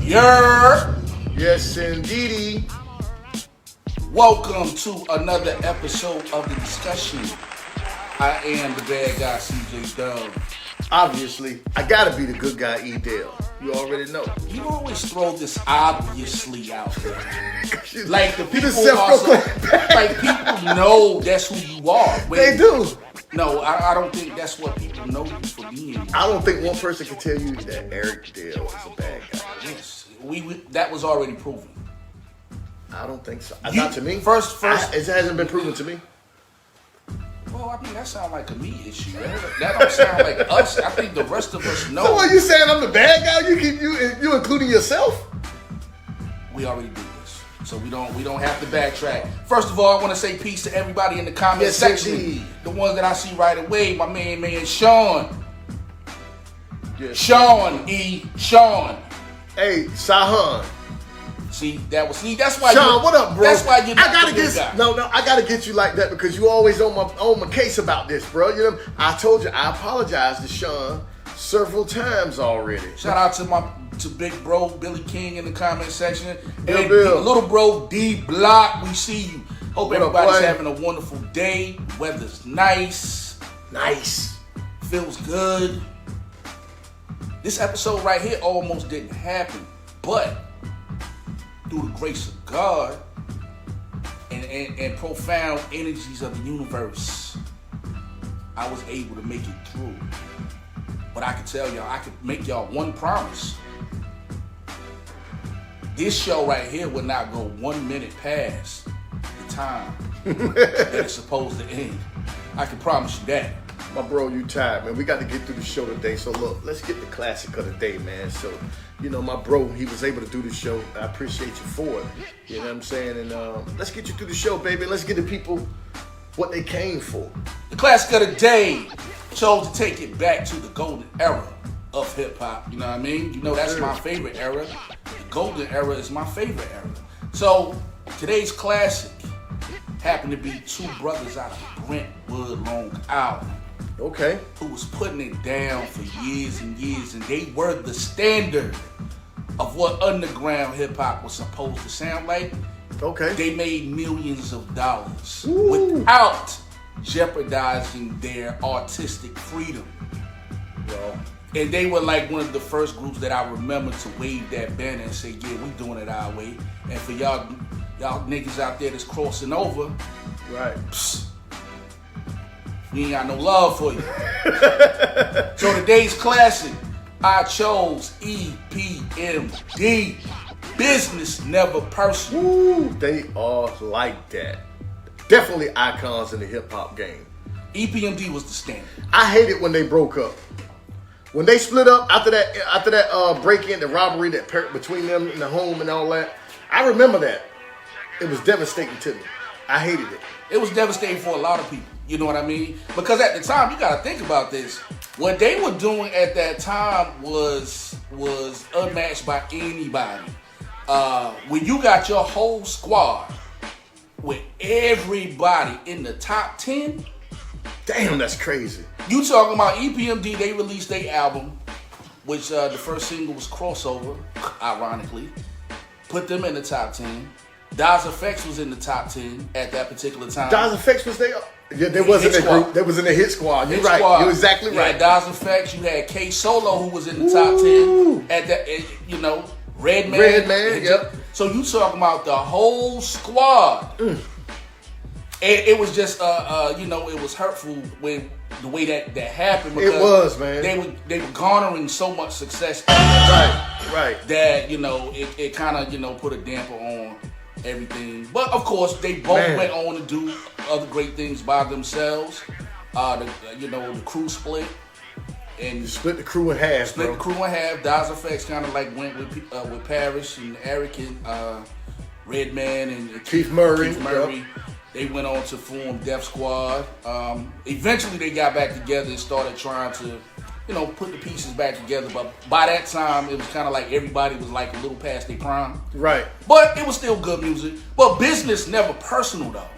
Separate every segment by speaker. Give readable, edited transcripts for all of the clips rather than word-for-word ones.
Speaker 1: Yeah.
Speaker 2: Yes, indeedy.
Speaker 1: Welcome to another episode of the discussion. I am the bad guy, CJ Dub.
Speaker 2: Obviously, I gotta be the good guy, E. Dale. You already know.
Speaker 1: You always throw this obviously out there. Like the people people know that's who you are.
Speaker 2: They do.
Speaker 1: No, I don't think that's what people know you for being.
Speaker 2: I don't think one person can tell you that Eric Dale is a bad guy.
Speaker 1: Yes, we that was already proven.
Speaker 2: I don't think so. Not to me.
Speaker 1: First,
Speaker 2: it hasn't been proven to me.
Speaker 1: Well, I mean, that sounds like a me issue. That don't sound like us. I think the rest of us know.
Speaker 2: So are you saying I'm the bad guy? You including yourself?
Speaker 1: We already do this, so we don't have to backtrack. First of all, I want to say peace to everybody in the comment section.
Speaker 2: Indeed.
Speaker 1: The ones that I see right away. My man Sean.
Speaker 2: Yes.
Speaker 1: Sean.
Speaker 2: Hey, Sahan.
Speaker 1: That's why
Speaker 2: Sean, what up, bro?
Speaker 1: That's why you're not
Speaker 2: I gotta
Speaker 1: the good
Speaker 2: get
Speaker 1: guy.
Speaker 2: I gotta get you like that because you always on my case about this, bro. You know, I told you I apologized to Sean several times already.
Speaker 1: Shout out to big bro Billy King in the comment section.
Speaker 2: Bill,
Speaker 1: and
Speaker 2: Bill.
Speaker 1: Little bro D Block, we see you. Hope
Speaker 2: What
Speaker 1: everybody's
Speaker 2: up, boy?
Speaker 1: having a wonderful day. Weather's nice. Feels good. This episode right here almost didn't happen, but through the grace of God and profound energies of the universe, I was able to make it through. But I can tell y'all, I could make y'all one promise. This show right here would not go 1 minute past the time that it's supposed to end. I can promise you that.
Speaker 2: My bro, you tired, man. We got to get through the show today. So look, let's get the classic of the day, man. So, you know, my bro, he was able to do the show. I appreciate you for it. You know what I'm saying? And let's get you through the show, baby. Let's get the people what they came for.
Speaker 1: The classic of the day chose to take it back to the golden era of hip hop. You know what I mean? You know that's my favorite era. The golden era is my favorite era. So today's classic happened to be two brothers out of Brentwood, Long Island.
Speaker 2: Okay.
Speaker 1: Who was putting it down for years and years, and they were the standard of what underground hip hop was supposed to sound like.
Speaker 2: Okay.
Speaker 1: They made millions of dollars
Speaker 2: without
Speaker 1: jeopardizing their artistic freedom.
Speaker 2: Well,
Speaker 1: and they were like one of the first groups that I remember to wave that banner and say, yeah, we doing it our way. And for y'all niggas out there that's crossing over,
Speaker 2: right.
Speaker 1: We ain't got no love for you. So today's classic, I chose EPMD. Business, never personal.
Speaker 2: Ooh, they are like that. Definitely icons in the hip hop game.
Speaker 1: EPMD was the standard.
Speaker 2: I hated when they broke up. When they split up after that break-in, the robbery that between them in the home and all that. I remember that. It was devastating to me. I hated it.
Speaker 1: It was devastating for a lot of people. You know what I mean? Because at the time, you got to think about this. What they were doing at that time was unmatched by anybody. When you got your whole squad with everybody in the top 10.
Speaker 2: Damn, that's crazy.
Speaker 1: You talking about EPMD, they released their album, which the first single was Crossover, ironically. Put them in the top 10. Daz Effects was in the top 10 at that particular time.
Speaker 2: Daz Effects was there? Yeah, they wasn't a group. They was in the hit squad. You're right. You're exactly right.
Speaker 1: You had Daz Effects. You had K Solo, who was in the top 10 at that. You know, Redman.
Speaker 2: Yep.
Speaker 1: So you talking about the whole squad? And it was just, it was hurtful when the way that happened. Because
Speaker 2: it was, man.
Speaker 1: They were garnering so much success.
Speaker 2: Right.
Speaker 1: That it kind of put a damper on everything. But of course, they both went on to do other great things by themselves. The crew split. And
Speaker 2: you split the crew in half,
Speaker 1: Split the crew in half. Daz Effects kind of like went with Parrish and Eric and Redman and
Speaker 2: Keith Murray.
Speaker 1: Yep. They went on to form Def Squad. Eventually, they got back together and started trying to, put the pieces back together. But by that time, it was kind of like everybody was like a little past their prime.
Speaker 2: Right.
Speaker 1: But it was still good music. But Business, never personal though.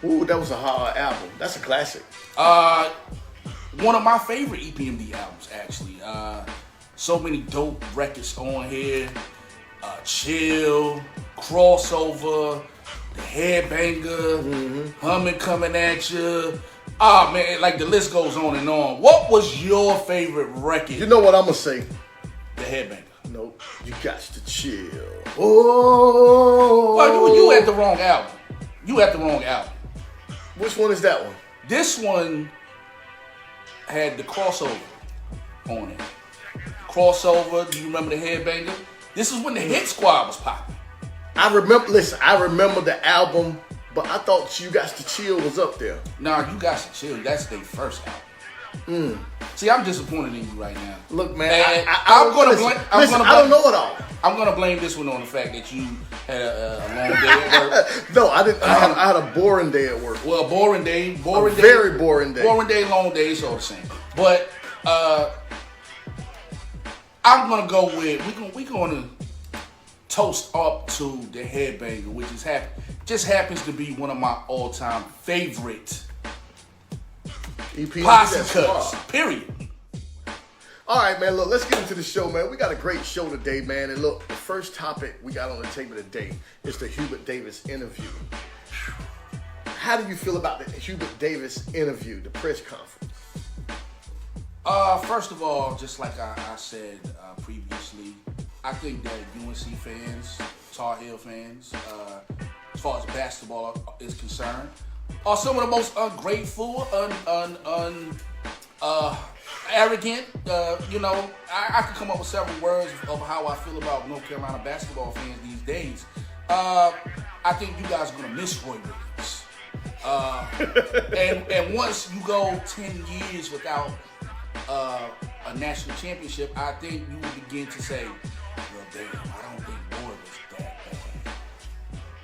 Speaker 2: Ooh, that was a hard album. That's a classic.
Speaker 1: One of my favorite EPMD albums, actually. So many dope records on here. Chill, Crossover, the Headbanger, Humming Coming at You. Ah, man, like the list goes on and on. What was your favorite record?
Speaker 2: You know what I'm gonna say?
Speaker 1: The Headbanger.
Speaker 2: Nope. You got to chill. Oh.
Speaker 1: Well, you at the wrong album. You at the wrong album.
Speaker 2: Which one is that one?
Speaker 1: This one had the Crossover on it. Crossover, do you remember the Headbanger? This is when the Hit Squad was popping.
Speaker 2: I remember the album, but I thought You Got to Chill was up there.
Speaker 1: Nah, You Got to Chill, that's their first album. See, I'm disappointed in you right now.
Speaker 2: Look, man,
Speaker 1: I
Speaker 2: don't know it all.
Speaker 1: I'm gonna blame this one on the fact that you had a long day at work.
Speaker 2: No, I didn't. I had a boring day at work.
Speaker 1: Well, boring day,
Speaker 2: very boring day.
Speaker 1: Boring day, long day, it's all the same. But I'm gonna go with we're gonna toast up to the Headbanger, which just happens to be one of my all-time favorite posse cuts. Period.
Speaker 2: All right, man. Look, let's get into the show, man. We got a great show today, man. And look, the first topic we got on the table today is the Hubert Davis interview. How do you feel about the Hubert Davis interview, the press conference?
Speaker 1: First of all, just like I said previously, I think that UNC fans, Tar Heel fans, as far as basketball is concerned, are some of the most ungrateful, arrogant. I could come up with several words of how I feel about North Carolina basketball fans these days. I think you guys are gonna miss Roy Williams. And once you go 10 years without a national championship, I think you will begin to say, well, damn, I don't think Roy was that bad.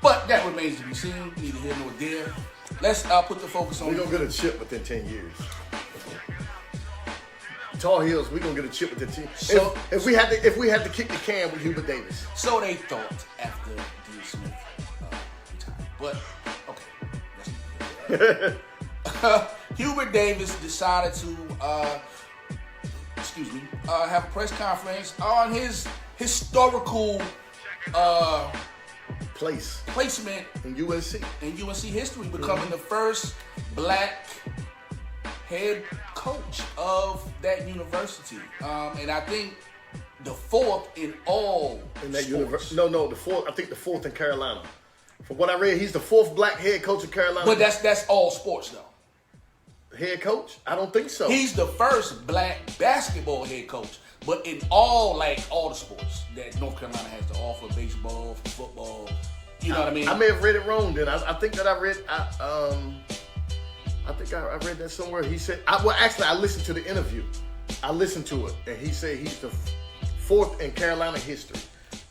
Speaker 1: But that remains to be seen. Neither here nor there. Let's put the focus on.
Speaker 2: We're gonna get a chip within 10 years. Tar Heels, we're gonna get a chip with the team. So, if we had to kick the can with Hubert Davis.
Speaker 1: So they thought after Dean Smith retired. But okay, let's Hubert Davis decided to have a press conference on his historical placement
Speaker 2: in UNC.
Speaker 1: In UNC history, becoming the first black head coach of that university, and I think the fourth in all in that university.
Speaker 2: No, the fourth. I think the fourth in Carolina. From what I read, he's the fourth black head coach in Carolina.
Speaker 1: But that's all sports though.
Speaker 2: Head coach? I don't think so.
Speaker 1: He's the first black basketball head coach, but in all the sports that North Carolina has to offer, baseball, football. You know what I mean?
Speaker 2: I may have read it wrong. Then I think that I read. I think I read that somewhere. He said, I listened to the interview. I listened to it, and he said he's the fourth in Carolina history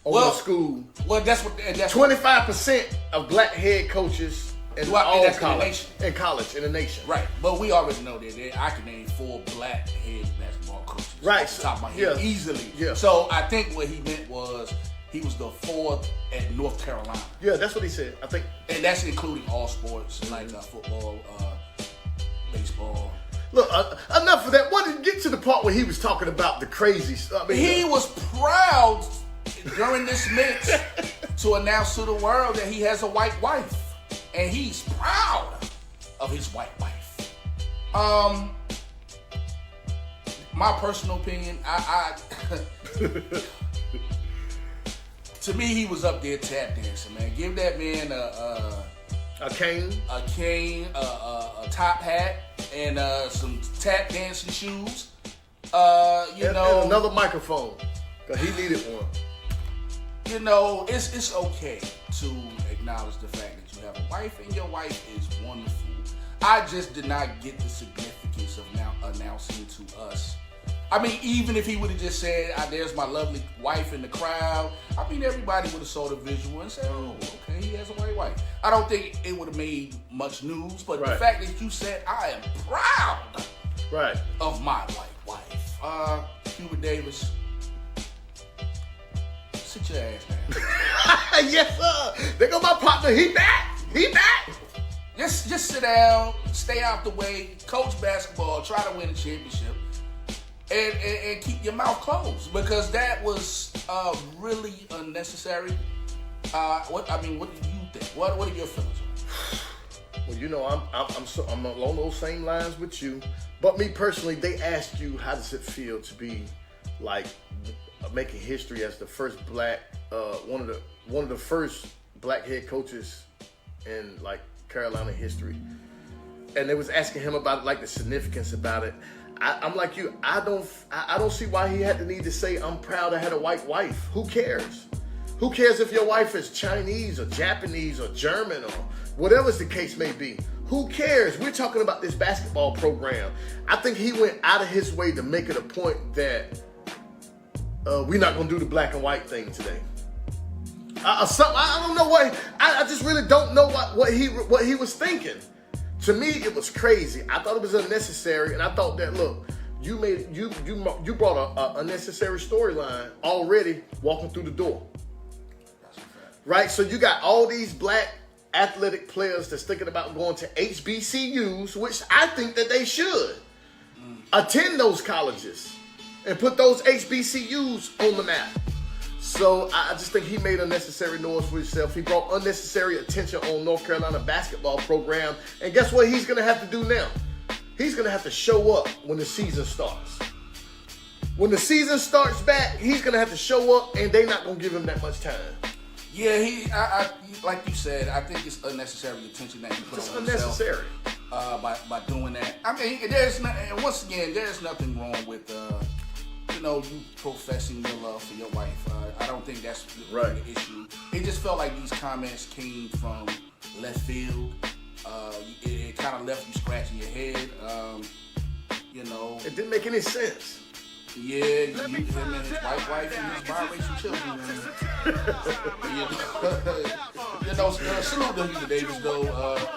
Speaker 2: on the school.
Speaker 1: Well, that's
Speaker 2: 25% of black head coaches in college in the nation.
Speaker 1: Right, but we already know that I can name 4 black head basketball coaches off the top of my head easily. Yeah. So I think what he meant was he was the fourth at North Carolina.
Speaker 2: Yeah, that's what he said. I think,
Speaker 1: and that's including all sports like football. Baseball.
Speaker 2: Look, enough of that. Why did get to the part where he was talking about the crazy stuff?
Speaker 1: He was proud during this mix to announce to the world that he has a white wife, and he's proud of his white wife. My personal opinion, I to me, he was up there tap dancing, man. Give that man
Speaker 2: a cane,
Speaker 1: a top hat, and some tap dancing shoes. And
Speaker 2: another microphone, cause he needed one.
Speaker 1: You know, it's okay to acknowledge the fact that you have a wife, and your wife is wonderful. I just did not get the significance of now announcing to us. I mean, even if he would have just said, there's my lovely wife in the crowd, I mean, everybody would have saw the visual and said, oh, okay, he has a white wife. I don't think it would have made much news, but the fact that you said, I am proud of my white wife. Hubert Davis, sit your ass down.
Speaker 2: Yes, sir. There go my partner. He back.
Speaker 1: Just sit down, stay out the way, coach basketball, try to win a championship. and keep your mouth closed, because that was really unnecessary. What do you think? What are your feelings?
Speaker 2: Well, I'm along those same lines with you. But me personally, they asked you, how does it feel to be like making history as the first black, one of the first black head coaches in like Carolina history? And they was asking him about like the significance about it. I'm like you. I don't see why he had the need to say, I'm proud I had a white wife. Who cares? Who cares if your wife is Chinese or Japanese or German or whatever the case may be? Who cares? We're talking about this basketball program. I think he went out of his way to make it a point that we're not going to do the black and white thing today. I don't know what. I just really don't know what he was thinking. To me, it was crazy. I thought it was unnecessary, and I thought that, look, you brought a unnecessary storyline already walking through the door. Right? So you got all these black athletic players that's thinking about going to HBCUs, which I think that they should attend those colleges and put those HBCUs on the map. So I just think he made unnecessary noise for himself. He brought unnecessary attention on North Carolina basketball program. And guess what he's going to have to do now? He's going to have to show up when the season starts. When the season starts back, he's going to have to show up, and they're not going to give him that much time.
Speaker 1: Yeah, I like you said, I think it's unnecessary attention that he put on himself.
Speaker 2: Unnecessary.
Speaker 1: By doing that. I mean, once again, there's nothing wrong with you professing your love for your wife. I don't think that's the issue. It just felt like these comments came from left field. It kind of left you scratching your head.
Speaker 2: It didn't make any sense.
Speaker 1: Yeah, him and his white wife and his biracial children. Salute to Hubert Davis, though,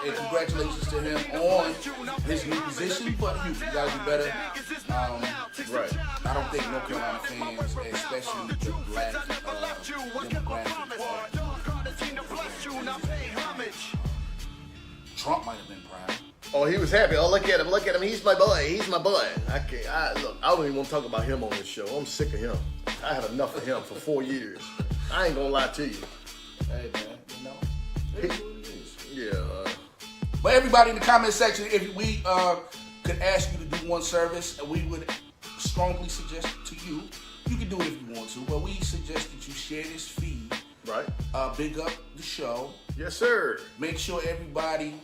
Speaker 1: and congratulations to him on his new position. But you gotta do better.
Speaker 2: Right.
Speaker 1: I don't think North Carolina fans, especially the black demographic, Trump might have been proud.
Speaker 2: Oh, he was happy. Oh, look at him. He's my boy. I don't even want to talk about him on this show. I'm sick of him. I had enough of him for 4 years. I ain't gonna lie to you.
Speaker 1: Hey, man, it is what it is.
Speaker 2: Yeah.
Speaker 1: But everybody in the comment section, if we could ask you to do one service, and we would strongly suggest to you, you can do it if you want to, but we suggest that you share this feed.
Speaker 2: Right.
Speaker 1: Big up the show.
Speaker 2: Yes, sir.
Speaker 1: Make sure everybody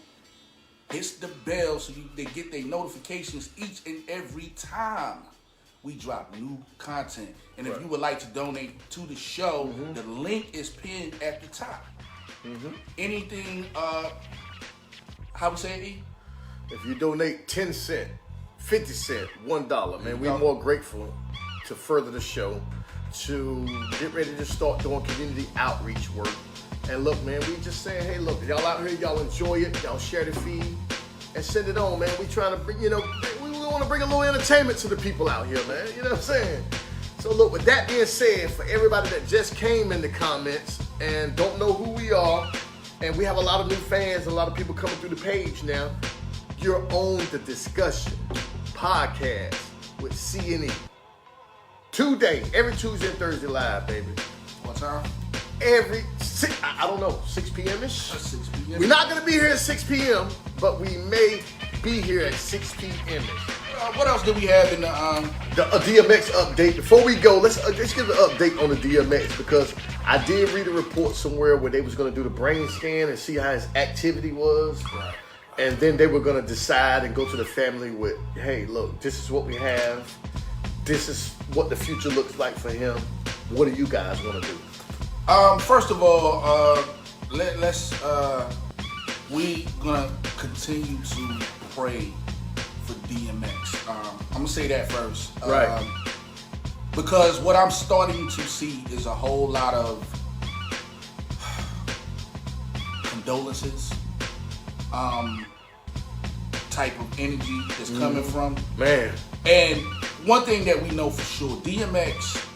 Speaker 1: hits the bell so they get their notifications each and every time we drop new content. And if you would like to donate to the show, the link is pinned at the top. Anything, how we say it, E?
Speaker 2: If you donate 10 cents, 50 cents, $1, man, we're more grateful to further the show, to get ready to start doing community outreach work. And look, man, we just saying, hey, look, y'all out here, y'all enjoy it, y'all share the feed, and send it on, man. We trying to bring, we want to bring a little entertainment to the people out here, man. You know what I'm saying? So look, with that being said, for everybody that just came in the comments and don't know who we are, and we have a lot of new fans, a lot of people coming through the page now, you're on the Discussion podcast with C&E. Today, every Tuesday and Thursday live, baby.
Speaker 1: What time?
Speaker 2: I don't know, 6 p.m.-ish?
Speaker 1: 6 p.m.
Speaker 2: We're not going to be here at 6 p.m., but we may be here at 6 p.m.-ish.
Speaker 1: What else do we have in the
Speaker 2: DMX update? Before we go, let's give an update on the DMX, because I did read a report somewhere where they was going to do the brain scan and see how his activity was.
Speaker 1: Right.
Speaker 2: And then they were going to decide and go to the family with, hey, look, this is what we have. This is what the future looks like for him. What do you guys want to do?
Speaker 1: First of all, we gonna continue to pray for DMX. I'm gonna say that first,
Speaker 2: right?
Speaker 1: Because what I'm starting to see is a whole lot of condolences, type of energy that's coming from
Speaker 2: man.
Speaker 1: And one thing that we know for sure, DMX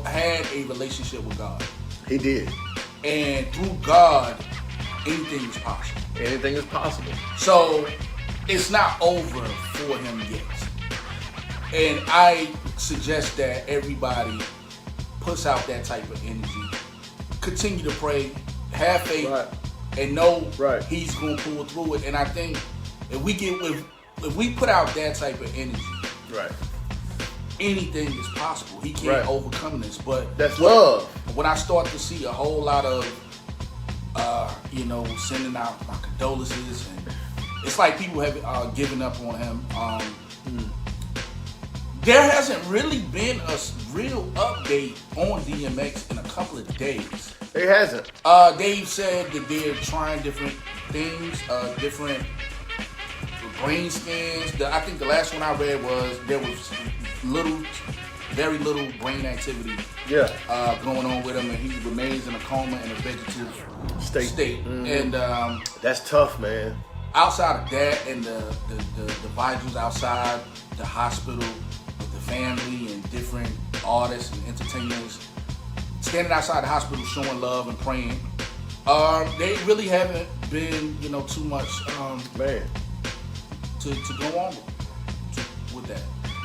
Speaker 1: had a relationship with God.
Speaker 2: He did.
Speaker 1: And through God, anything is possible.
Speaker 2: Anything is possible.
Speaker 1: So it's not over for him yet. And I suggest that everybody puts out that type of energy. Continue to pray, have faith, and know he's going to pull through it. And I think if we put out that type of energy, anything is possible. He can't overcome this. But
Speaker 2: that's love.
Speaker 1: When I start to see a whole lot of, sending out my condolences, and it's like people have given up on him. There hasn't really been a real update on DMX in a couple of days.
Speaker 2: It hasn't.
Speaker 1: They've said that they're trying different things, different brain scans. I think the last one I read was there was very little brain activity going on with him, and he remains in a coma in a vegetative state. Mm-hmm. And
Speaker 2: that's tough, man.
Speaker 1: Outside of that and the vigils outside the hospital with the family and different artists and entertainers standing outside the hospital showing love and praying, they really haven't been, too much to go on with that.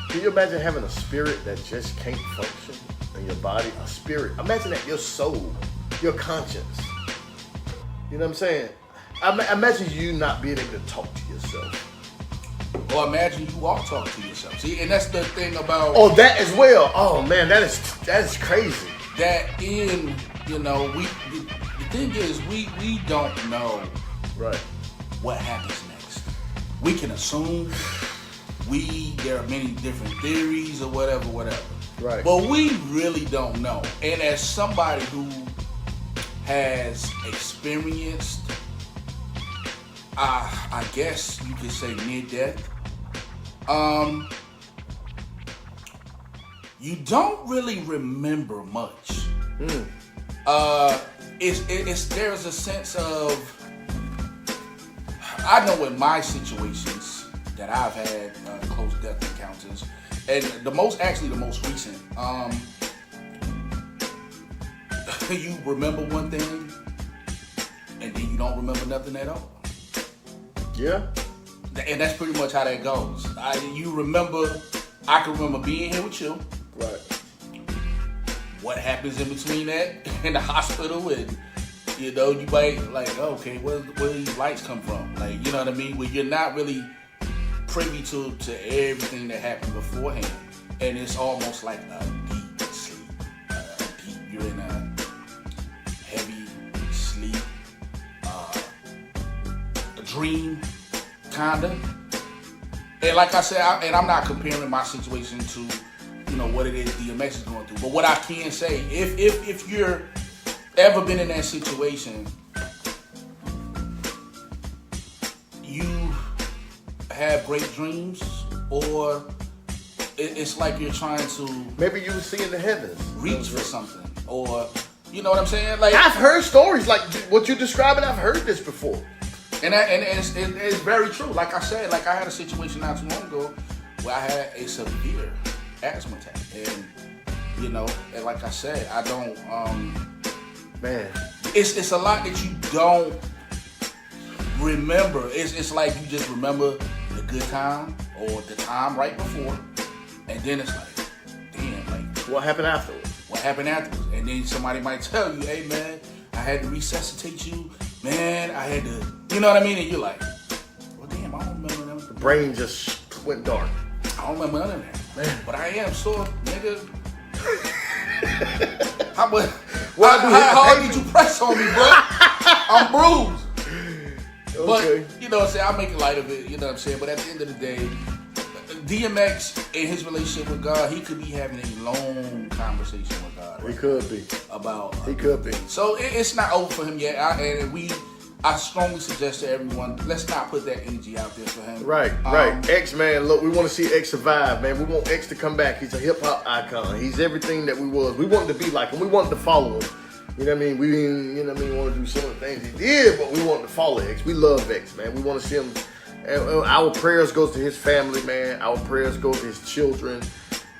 Speaker 2: Can you imagine having a spirit that just can't function in your body? A spirit. Imagine that your soul, your conscience. You know what I'm saying? Imagine you not being able to talk to yourself.
Speaker 1: Or imagine you are talking to yourself. See, and that's the thing about...
Speaker 2: Oh, that as well. Oh, man, that is crazy.
Speaker 1: That in, the thing is, we don't know what happens next. We can assume. There are many different theories or whatever.
Speaker 2: Right.
Speaker 1: But we really don't know. And as somebody who has experienced, I guess you could say near death, you don't really remember much. There's a sense of, I know in my situations that I've had close death encounters, and the most recent, you remember one thing and then you don't remember nothing at all.
Speaker 2: Yeah.
Speaker 1: And that's pretty much how that goes. I can remember being here with you.
Speaker 2: Right.
Speaker 1: What happens in between that in the hospital, and you might like, okay, where these lights come from? Like, you know what I mean? Where you're not really privy to everything that happened beforehand, and it's almost like a deep sleep. You're in a heavy sleep, a dream, kinda. And like I said, I'm not comparing my situation to, what it is DMX is going through. But what I can say, if you're ever been in that situation, you have great dreams, or it's like you're trying to
Speaker 2: maybe you were seeing the heavens,
Speaker 1: reach for something, or you know what I'm saying? Like,
Speaker 2: I've heard stories like what you're describing. I've heard this before,
Speaker 1: and it's very true. Like I said, like I had a situation not too long ago where I had a severe asthma attack, and and like I said, I don't
Speaker 2: man,
Speaker 1: it's a lot that you don't remember. It's like you just remember the good time or the time right before, and then it's like, damn, like
Speaker 2: what happened afterwards?
Speaker 1: And then somebody might tell you, hey man, I had to resuscitate you, man, I had to, you know what I mean? And you're like, well damn, I don't remember them.
Speaker 2: The brain just went dark.
Speaker 1: I don't remember none of that, man. But I am sore, nigga. How hard did you press on me, bro? I'm bruised.
Speaker 2: Okay.
Speaker 1: But, I make light of it, you know what I'm saying? But at the end of the day, DMX and his relationship with God, he could be having a long conversation with God. Right?
Speaker 2: He could be.
Speaker 1: He could be. So it's not over for him yet. I strongly suggest to everyone, let's not put that energy out there for him.
Speaker 2: Right. X, man, look, we want to see X survive, man. We want X to come back. He's a hip-hop icon. He's everything that we was. We wanted to be like him. We wanted to follow him. You know what I mean? We didn't, want to do some of the things he did, but we wanted to follow X. We love X, man. We want to see him. And our prayers goes to his family, man. Our prayers go to his children,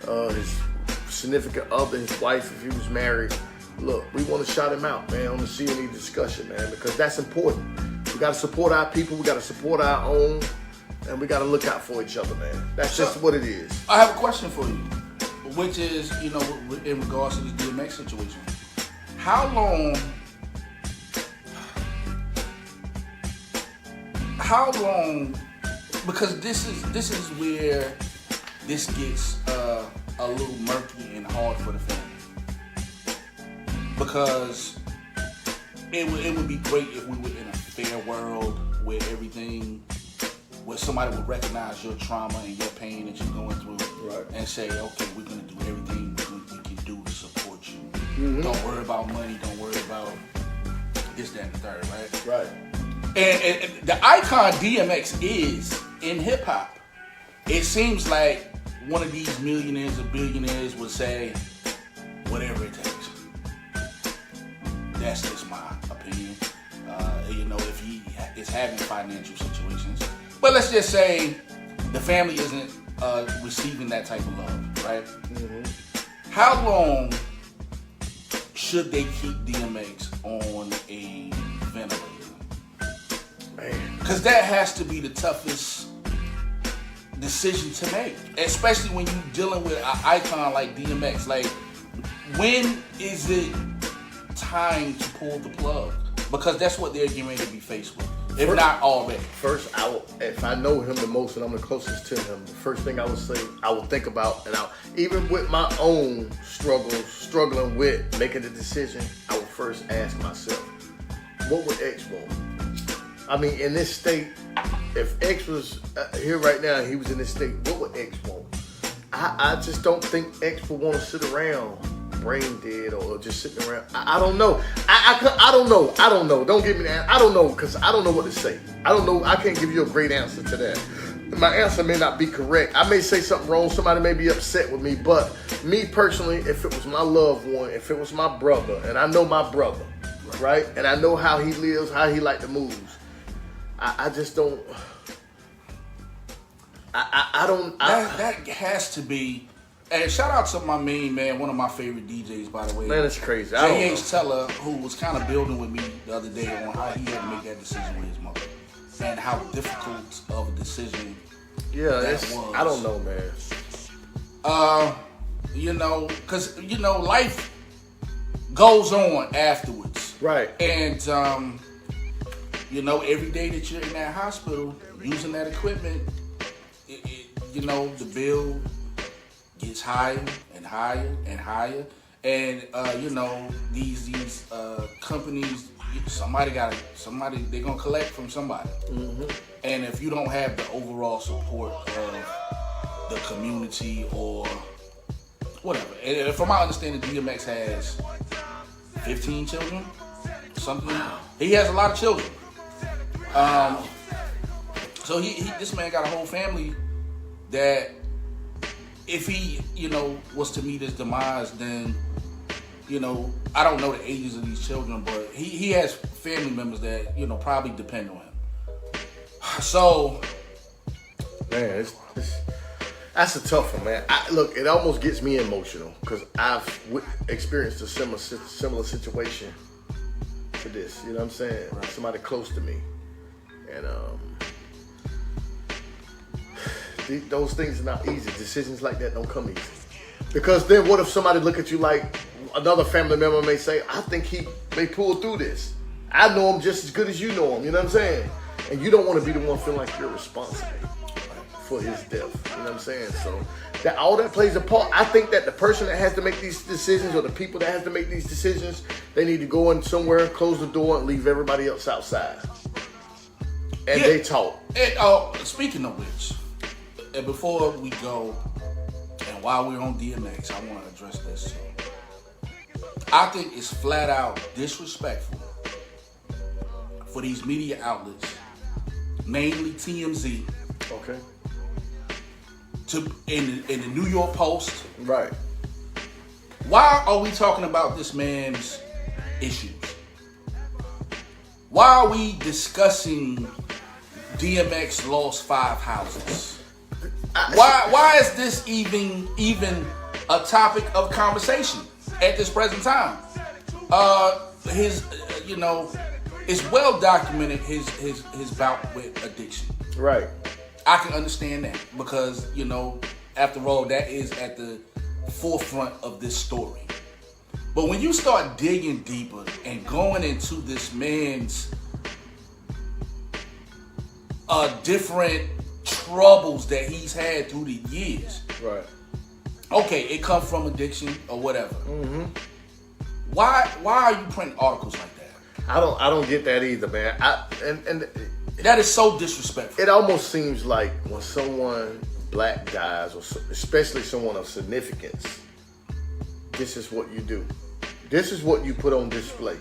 Speaker 2: his significant other, his wife, if he was married. Look, we want to shout him out, man, on the CNE discussion, man, because that's important. We got to support our people. We got to support our own. and we got to look out for each other, man. That's just what it is.
Speaker 1: I have a question for you, which is, in regards to the DMX situation. How long, because this is where this gets a little murky and hard for the family. Because it would be great if we were in a fair world where somebody would recognize your trauma and your pain that you're going through, right, and say, okay, we're going to do everything we can do to support you. Mm-hmm. Don't worry about money. Don't worry about this, that, and the third, right?
Speaker 2: Right.
Speaker 1: And the icon DMX is in hip hop. It seems like one of these millionaires or billionaires would say, whatever it takes. That's just my opinion. If he is having financial situations. But let's just say the family isn't receiving that type of love, right? Mm-hmm. How long should they keep DMX on a ventilator? Man. Because that has to be the toughest decision to make, especially when you're dealing with an icon like DMX. Like, when is it time to pull the plug? Because that's what they're getting ready to be faced with, if not already. First,
Speaker 2: if I know him the most and I'm the closest to him, the first thing I would say, I would think about, and even with my own struggling with making the decision, I would first ask myself, what would X want? I mean, in this state, if X was here right now and he was in this state, what would X want? I just don't think X would want to sit around brain dead or just sitting around. I don't know. I don't know. Don't give me that. I don't know, because I don't know what to say. I don't know. I can't give you a great answer to that. My answer may not be correct. I may say something wrong. Somebody may be upset with me. But me personally, if it was my loved one, if it was my brother, and I know my brother, right? And I know how he lives, how he like to move. I just don't. I don't.
Speaker 1: That has to be. And shout out to my main man, one of my favorite DJs, by the way.
Speaker 2: Man, it's crazy.
Speaker 1: J.H. Teller, who was kind of building with me the other day on how he had to make that decision with his mother. And how difficult of a decision that was.
Speaker 2: I don't know, man.
Speaker 1: Because, life goes on afterwards.
Speaker 2: Right.
Speaker 1: And, every day that you're in that hospital, using that equipment, the bill gets higher and higher and higher, and these companies, somebody they're gonna collect from somebody, mm-hmm. And if you don't have the overall support of the community or whatever, and from my understanding, DMX has 15 children, something. Wow. He has a lot of children. So this man got a whole family that. If he, was to meet his demise, then, I don't know the ages of these children, but he has family members that, probably depend on him. So,
Speaker 2: man, that's a tough one, man. Look, it almost gets me emotional because I've experienced a similar situation to this. You know what I'm saying? Right. Somebody close to me, and those things are not easy. Decisions like that don't come easy. Because then what if somebody look at you like another family member may say, I think he may pull through this. I know him just as good as you know him. You know what I'm saying? And you don't want to be the one feeling like you're responsible for his death. You know what I'm saying? So all that plays a part. I think that the person that has to make these decisions, or the people that has to make these decisions, they need to go in somewhere, close the door, and leave everybody else outside. And they talk.
Speaker 1: And speaking of which, and before we go, and while we're on DMX, I want to address this. I think it's flat out disrespectful for these media outlets, mainly TMZ,
Speaker 2: okay,
Speaker 1: in the New York Post.
Speaker 2: Right.
Speaker 1: Why are we talking about this man's issues? Why are we discussing DMX lost 5 houses? Why is this even a topic of conversation at this present time? It's well documented his bout with addiction.
Speaker 2: Right.
Speaker 1: I can understand that because, after all, that is at the forefront of this story. But when you start digging deeper and going into this man's different troubles that he's had through the years.
Speaker 2: Right.
Speaker 1: Okay, it comes from addiction or whatever.
Speaker 2: Mm-hmm.
Speaker 1: Why are you printing articles like that?
Speaker 2: I don't get that either, man. And
Speaker 1: that is so disrespectful.
Speaker 2: It almost seems like when someone black dies, or especially someone of significance, this is what you do. This is what you put on display.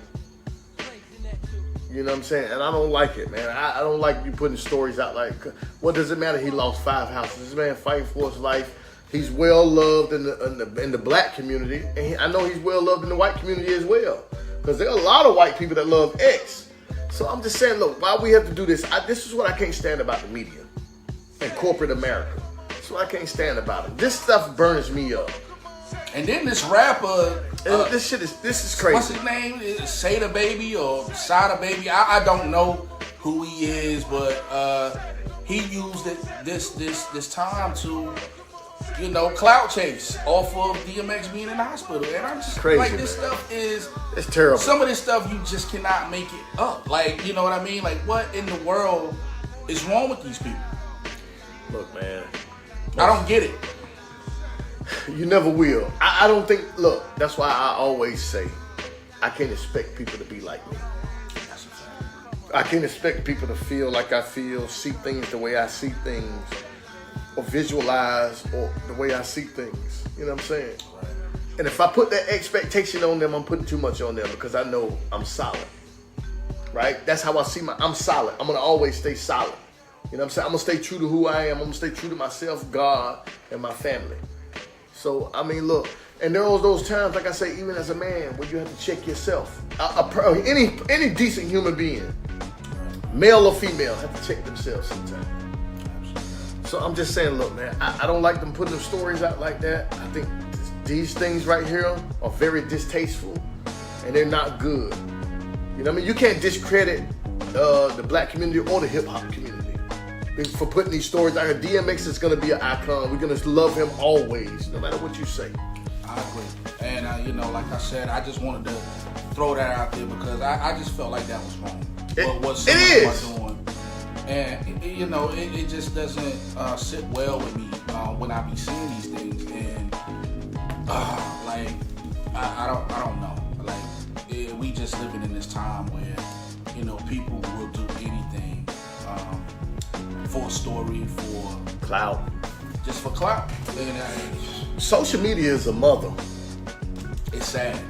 Speaker 2: You know what I'm saying? And I don't like it, man. I don't like you putting stories out like, what does it matter? He lost 5 houses. This man fighting for his life. He's well loved in the black community, and I know he's well loved in the white community as well. Because there are a lot of white people that love X. So I'm just saying, look, why we have to do this? This is what I can't stand about the media and corporate America. That's what I can't stand about it. This stuff burns me up.
Speaker 1: And then this rapper,
Speaker 2: this is crazy.
Speaker 1: What's his name? Sada Baby or Sada Baby? I don't know who he is, but he used this time to, clout chase off of DMX being in the hospital. And I'm just
Speaker 2: crazy,
Speaker 1: like, this
Speaker 2: man.
Speaker 1: stuff is,
Speaker 2: it's terrible.
Speaker 1: Some of this stuff you just cannot make it up. Like, you know what I mean? Like, what in the world is wrong with these people?
Speaker 2: Look, man.
Speaker 1: I don't get it.
Speaker 2: You never will. I don't think, look, that's why I always say, I can't expect people to be like me.
Speaker 1: That's a fact.
Speaker 2: I can't expect people to feel like I feel, see things the way I see things, or visualize or the way I see things. You know what I'm saying?
Speaker 1: Right.
Speaker 2: And if I put that expectation on them, I'm putting too much on them because I know I'm solid. Right? That's how I see I'm solid. I'm going to always stay solid. You know what I'm saying? I'm going to stay true to who I am. I'm going to stay true to myself, God, and my family. So, I mean, look, and there are those times, like I say, even as a man, where you have to check yourself. Any decent human being, male or female, have to check themselves sometimes. So I'm just saying, look, man, I don't like them putting the stories out like that. I think these things right here are very distasteful, and they're not good. You know what I mean? You can't discredit the black community or the hip-hop community for putting these stories out here. DMX is going to be an icon. We're going to love him always, no matter what you say.
Speaker 1: I agree. And, like I said, I just wanted to throw that out there because I just felt like that was wrong. What some of them are doing. And, it just doesn't sit well with me when I be seeing these things. And, I don't know. Like, we just living in this time where, people will do anything for a story, for
Speaker 2: clout.
Speaker 1: Just for clout. And,
Speaker 2: social media is a mother.
Speaker 1: It's sad.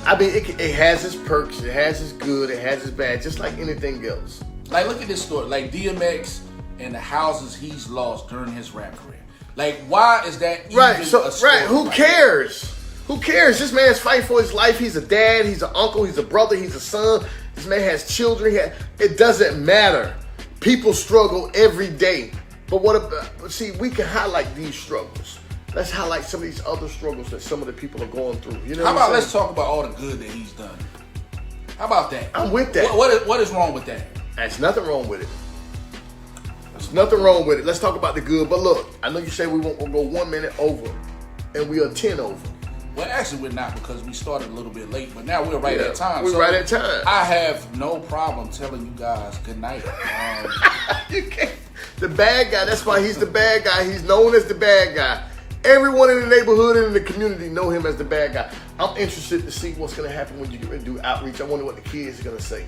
Speaker 2: I mean, it has its perks, it has its good, it has its bad, just like anything else.
Speaker 1: Like, look at this story. Like, DMX and the houses he's lost during his rap career. Like, why is that even a story?
Speaker 2: Right, who cares? Who cares? This man's fighting for his life. He's a dad, he's an uncle, he's a brother, he's a son. This man has children. It doesn't matter. People struggle every day. But see, we can highlight these struggles. Let's highlight some of these other struggles that some of the people are going through. You know
Speaker 1: How about let's talk about all the good that he's done? How about that?
Speaker 2: I'm with that.
Speaker 1: What is wrong with that?
Speaker 2: There's nothing wrong with it. There's nothing wrong with it. Let's talk about the good. But look, I know you say we'll go 1 minute over, and we are 10 over.
Speaker 1: Well, actually, we're not because we started a little bit late, but now we're right at time.
Speaker 2: We're right at time.
Speaker 1: I have no problem telling you guys good night.
Speaker 2: You can't. The bad guy, that's why he's the bad guy. He's known as the bad guy. Everyone in the neighborhood and in the community know him as the bad guy. I'm interested to see what's going to happen when you get ready to do outreach. I wonder what the kids are going to say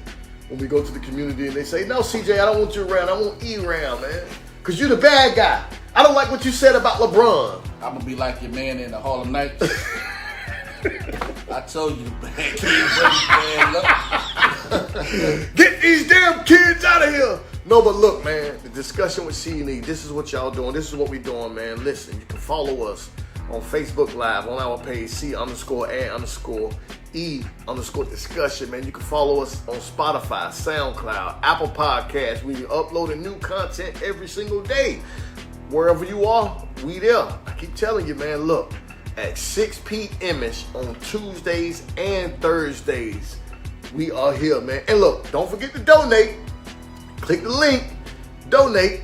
Speaker 2: when we go to the community and they say, no, CJ, I don't want you around. I want E around, man. Because you're the bad guy. I don't like what you said about LeBron.
Speaker 1: I'm going to be like your man in the Harlem Nights. I told you, bad kids, bad luck.
Speaker 2: Get these damn kids out of here. No, but look, man, the discussion with C&E, this is what y'all doing. This is what we doing, man. Listen, you can follow us on Facebook Live on our page, C_A_E_discussion, man. You can follow us on Spotify, SoundCloud, Apple Podcasts. We uploading new content every single day. Wherever you are, we there. I keep telling you, man, look, at 6 p.m.ish on Tuesdays and Thursdays, we are here, man. And look, don't forget to donate. Click the link, donate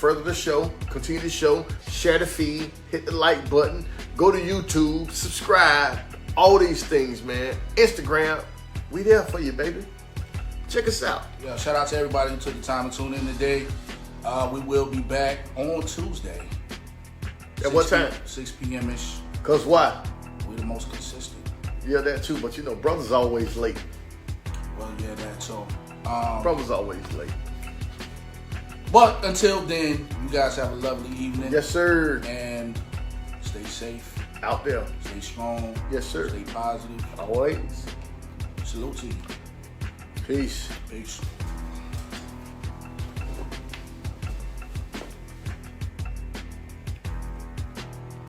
Speaker 2: further the show, continue the show, share the feed, hit the like button, go to YouTube, subscribe, all these things, man. Instagram, we there for you, baby. Check us out.
Speaker 1: Yeah, shout out to everybody who took the time to tune in today. We will be back on Tuesday.
Speaker 2: At what time?
Speaker 1: 6 p.m.-ish.
Speaker 2: Because why?
Speaker 1: We're the most consistent.
Speaker 2: Yeah, that too. But you know, brothers always late.
Speaker 1: Well, yeah, that too.
Speaker 2: Brothers always late.
Speaker 1: But until then, you guys have a lovely evening.
Speaker 2: Yes, sir.
Speaker 1: And stay safe.
Speaker 2: Out there.
Speaker 1: Stay strong.
Speaker 2: Yes, sir.
Speaker 1: Stay positive.
Speaker 2: Always.
Speaker 1: Salute to you.
Speaker 2: Peace.
Speaker 1: Peace.